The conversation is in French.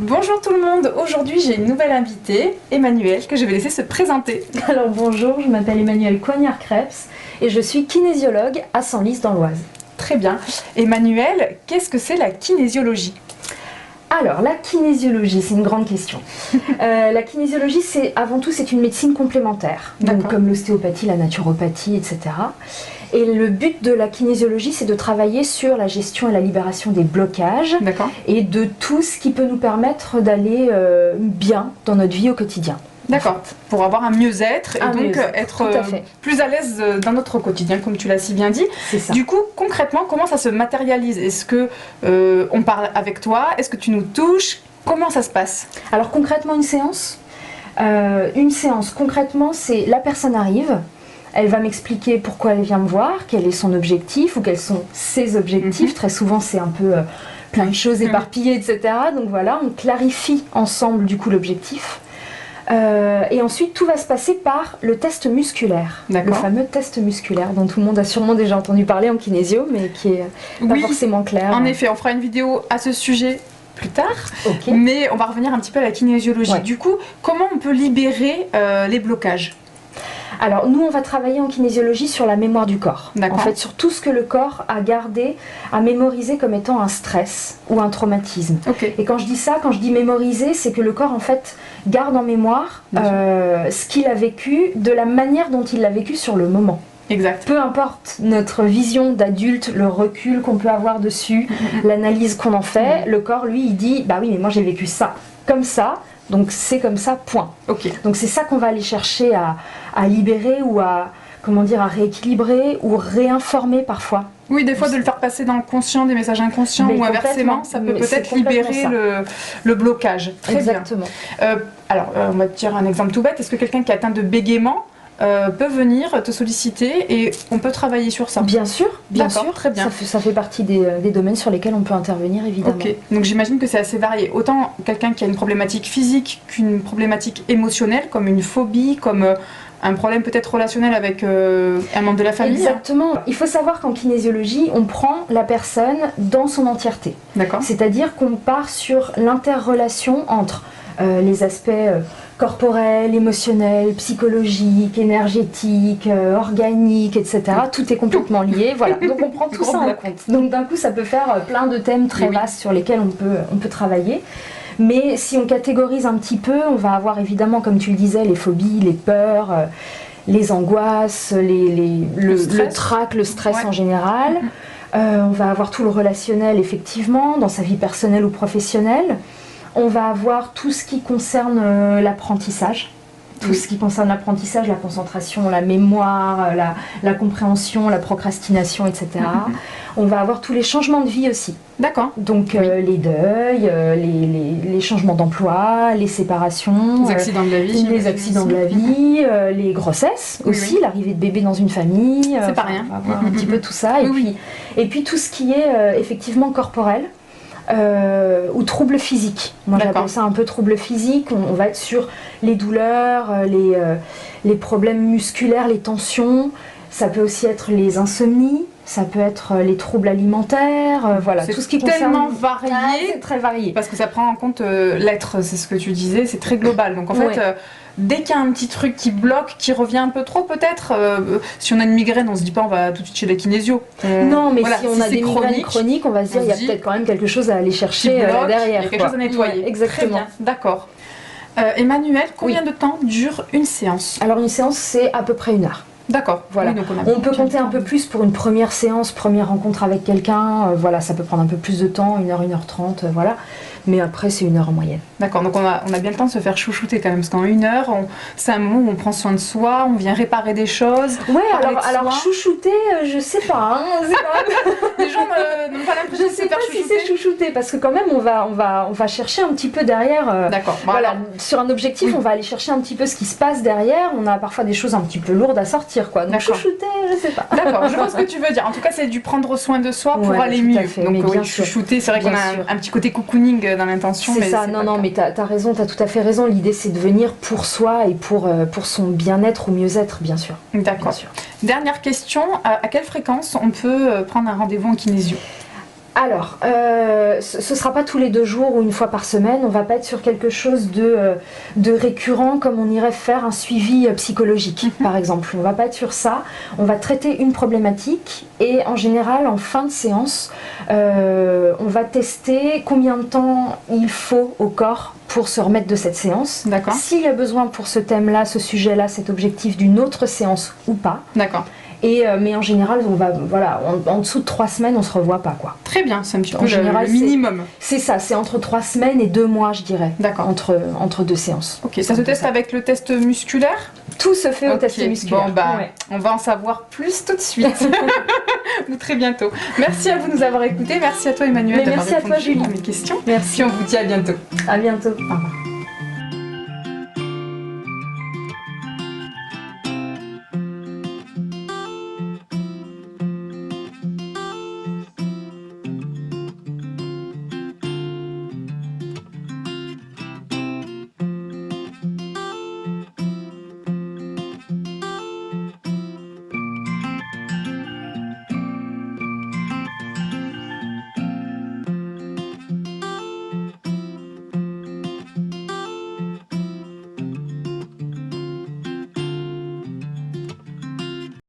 Bonjour tout le monde, aujourd'hui j'ai une nouvelle invitée, Emmanuelle, que je vais laisser se présenter. Alors bonjour, je m'appelle Emmanuelle Coignard-Krebs et je suis kinésiologue à Senlis dans l'Oise. Très bien. Emmanuelle, qu'est-ce que c'est la kinésiologie? Alors la kinésiologie, c'est une grande question. La kinésiologie, avant tout, c'est une médecine complémentaire, donc comme l'ostéopathie, la naturopathie, etc. Et le but de la kinésiologie, c'est de travailler sur la gestion et la libération des blocages et de tout ce qui peut nous permettre d'aller bien dans notre vie au quotidien. D'accord, pour avoir un mieux-être et donc être plus à l'aise dans notre quotidien, comme tu l'as si bien dit. C'est ça. Du coup, concrètement, comment ça se matérialise? Est-ce que on parle avec toi? Est-ce que tu nous touches? Comment ça se passe? Alors concrètement, une séance, concrètement, c'est la personne arrive, elle va m'expliquer pourquoi elle vient me voir, quel est son objectif ou quels sont ses objectifs. Très souvent, c'est un peu plein de choses éparpillées, etc. Donc voilà, on clarifie ensemble du coup l'objectif. Et ensuite, tout va se passer par le test musculaire, le fameux test musculaire dont tout le monde a sûrement déjà entendu parler en kinésio, mais qui est pas forcément clair. En effet, on fera une vidéo à ce sujet plus tard, mais on va revenir un petit peu à la kinésiologie. Du coup, comment on peut libérer les blocages? Alors nous, on va travailler en kinésiologie sur la mémoire du corps. En fait, sur tout ce que le corps a gardé, a mémorisé comme étant un stress ou un traumatisme. Et quand je dis ça, quand je dis mémoriser, c'est que le corps en fait garde en mémoire ce qu'il a vécu de la manière dont il l'a vécu sur le moment. Exact. Peu importe notre vision d'adulte, le recul qu'on peut avoir dessus, l'analyse qu'on en fait, le corps lui il dit bah oui mais moi j'ai vécu ça comme ça. Donc c'est comme ça, point. Donc c'est ça qu'on va aller chercher à libérer ou à rééquilibrer ou réinformer parfois. Oui, des fois de le faire passer dans le conscient, des messages inconscients ou inversement, ça peut peut-être libérer le blocage. Exactement. Alors, on va te dire un exemple tout bête. Est-ce que quelqu'un qui est atteint de bégaiement peut venir te solliciter et on peut travailler sur ça? Bien sûr, très bien. Ça fait partie des domaines sur lesquels on peut intervenir évidemment. Donc j'imagine que c'est assez varié. Autant quelqu'un qui a une problématique physique qu'une problématique émotionnelle, comme une phobie, comme un problème peut-être relationnel avec un membre de la famille. Exactement. Il faut savoir qu'en kinésiologie, on prend la personne dans son entièreté. C'est-à-dire qu'on part sur l'interrelation entre les aspects corporels, émotionnels, psychologiques, énergétiques, organiques, etc. Tout est complètement lié. Voilà. Donc on prend tout ça en compte. Donc d'un coup, ça peut faire plein de thèmes très vastes sur lesquels on peut travailler. Mais si on catégorise un petit peu, on va avoir évidemment, comme tu le disais, les phobies, les peurs, les angoisses, le trac, le stress en général. On va avoir tout le relationnel, effectivement, dans sa vie personnelle ou professionnelle. On va avoir tout ce qui concerne l'apprentissage. Tout ce qui concerne l'apprentissage, la concentration, la mémoire, la compréhension, la procrastination, etc. On va avoir tous les changements de vie aussi. Donc les deuils, les changements d'emploi, les séparations, les accidents de la vie, les grossesses aussi, l'arrivée de bébé dans une famille. C'est pas rien. On va voir un petit peu tout ça. Et puis tout ce qui est effectivement corporel. Ou troubles physiques. Moi j'appelle ça un peu troubles physiques. On va être sur les douleurs, les problèmes musculaires, les tensions. Ça peut aussi être les insomnies, ça peut être les troubles alimentaires, voilà, tout ce qui concerne. C'est tellement varié, c'est très varié. Parce que ça prend en compte l'être, c'est ce que tu disais, c'est très global. Donc en fait, dès qu'il y a un petit truc qui bloque, qui revient un peu trop peut-être, si on a une migraine, on se dit pas on va tout de suite chez la kinésio. Non, mais si on a des migraines chroniques, on va se dire il y a peut-être quand même quelque chose à aller chercher derrière. Il y a quelque chose à nettoyer. Exactement. D'accord. Emmanuelle, combien de temps dure une séance? Alors une séance, c'est à peu près 1 heure. D'accord. Voilà. On peut compter un peu plus pour une première séance, première rencontre avec quelqu'un. Voilà, ça peut prendre un peu plus de temps, 1 heure, 1 heure 30, voilà. Mais après, c'est 1 heure en moyenne. D'accord, donc on a bien le temps de se faire chouchouter quand même, parce qu'en 1 heure, c'est un moment où on prend soin de soi, on vient réparer des choses. Ouais, alors chouchouter, je sais pas. Les gens n'ont pas l'impression de se faire chouchouter. Je sais pas si c'est chouchouter, parce que quand même, on va chercher un petit peu derrière. D'accord. Voilà, sur un objectif, on va aller chercher un petit peu ce qui se passe derrière. On a parfois des choses un petit peu lourdes à sortir, quoi. Donc chouchouter, je sais pas. D'accord, je vois ce que tu veux dire. En tout cas, c'est du prendre soin de soi pour aller mieux. Donc oui, chouchouter, c'est vrai qu'on a un petit côté cocooning dans l'intention. C'est ça, non, mais t'as raison, t'as tout à fait raison. L'idée, c'est de venir pour soi et pour son bien-être ou mieux-être, bien sûr. D'accord. Dernière question, à quelle fréquence on peut prendre un rendez-vous en kinésio? Alors, ce ne sera pas tous les 2 jours ou une fois par semaine, on va pas être sur quelque chose de récurrent comme on irait faire un suivi psychologique par exemple. On va pas être sur ça, on va traiter une problématique et en général en fin de séance, on va tester combien de temps il faut au corps pour se remettre de cette séance. D'accord. S'il y a besoin pour ce thème-là, ce sujet-là, cet objectif d'une autre séance ou pas. D'accord. Mais en général, on va, voilà, en dessous de 3 semaines, on se revoit pas, quoi. Très bien, c'est un petit peu le minimum. C'est ça, c'est entre 3 semaines et 2 mois, je dirais. D'accord. Entre 2 séances. Ok, ça se teste avec le test musculaire? Tout se fait au test musculaire. Bon, on va en savoir plus tout de suite. Ou très bientôt. Merci à vous de nous avoir écoutés. Merci à toi, Emmanuel, d'avoir répondu à mes questions. Merci. Puis on vous dit à bientôt. À bientôt. Au revoir.